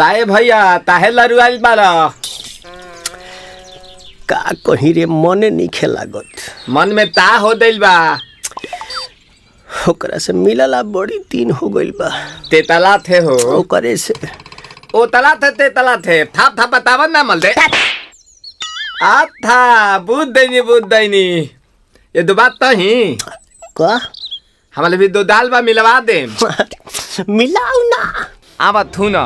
ताए भैया ताहे लरुआल बारा का कहीं रे मन नहीं लागत। मन में ता हो दिल बा ओकरा से मिलला बड़ी दिन हो गइल बा। तेतला थे हो ओकरे से ओ तला थे तेतला थे थाप थाप बतावन ना मल दे आ था बुद्ध दैनी ये दो बात तो ही का हमारे भी दो दाल बा मिलवा दे मिलाऊ ना आवा थू ना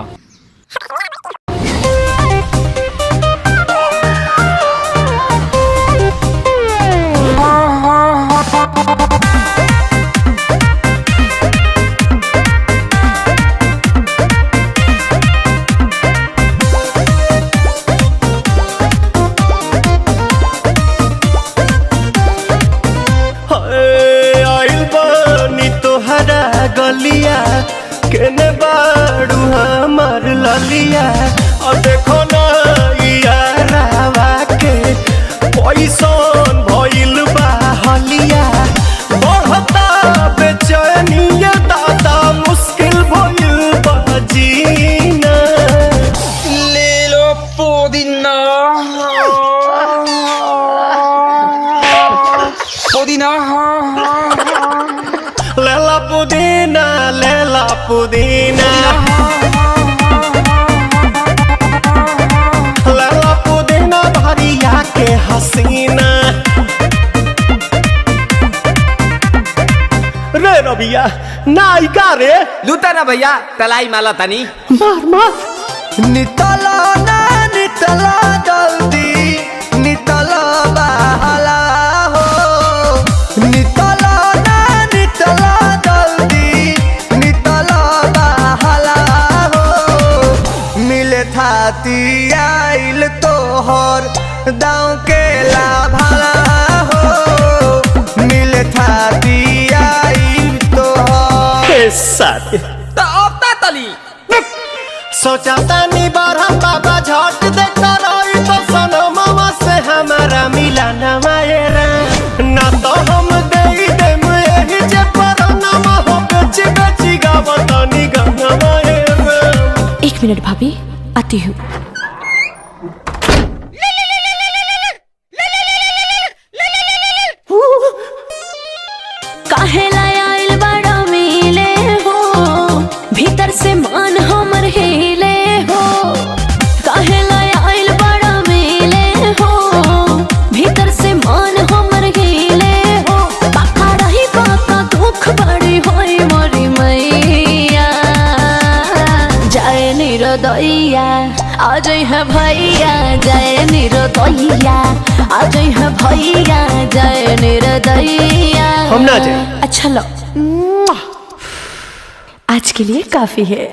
गलिया केने बाड़ू हमार ललिया और देखो ना यारावा के पैसन भइल बा हलिया बढ़ता बेचैनिया दादा मुश्किल भइल बा जीना ले लो पुदीना लेला पुदीना लेला पुदीना लेला पुदीना भरिया के हसीना रे रबिया नायिका रे लूटा ना भैया तलाई माला तनी मार मार नितला ना नितला जल्दी नितला बहला हो नितला आइल तोहर दाँव के लाभाला हो मिले थाती आइल तोहर साथी तो अब तली सोचा तानी बरहम बाबा झट देखता रही तो सनमवा से हमारा मिला न मायरा ना तो हम दे देम यही जे परनमा हो बेची बेची गावतानी गाना मायरा। 1 मिनट भाभी आती हूँ। काहे लायल बड़ा मिले हो भीतर से मन हमर हिले हो काहे लायल बड़ा मिले हो भीतर से मन हमर हिले हो बाका रही बाका दुख बड़ी होई मोरी मैया जाए निरदैया आज है भैया जय निरदैया आज है भैया जय निरदैया हम ना जाए। अच्छा लो आज के लिए काफी है।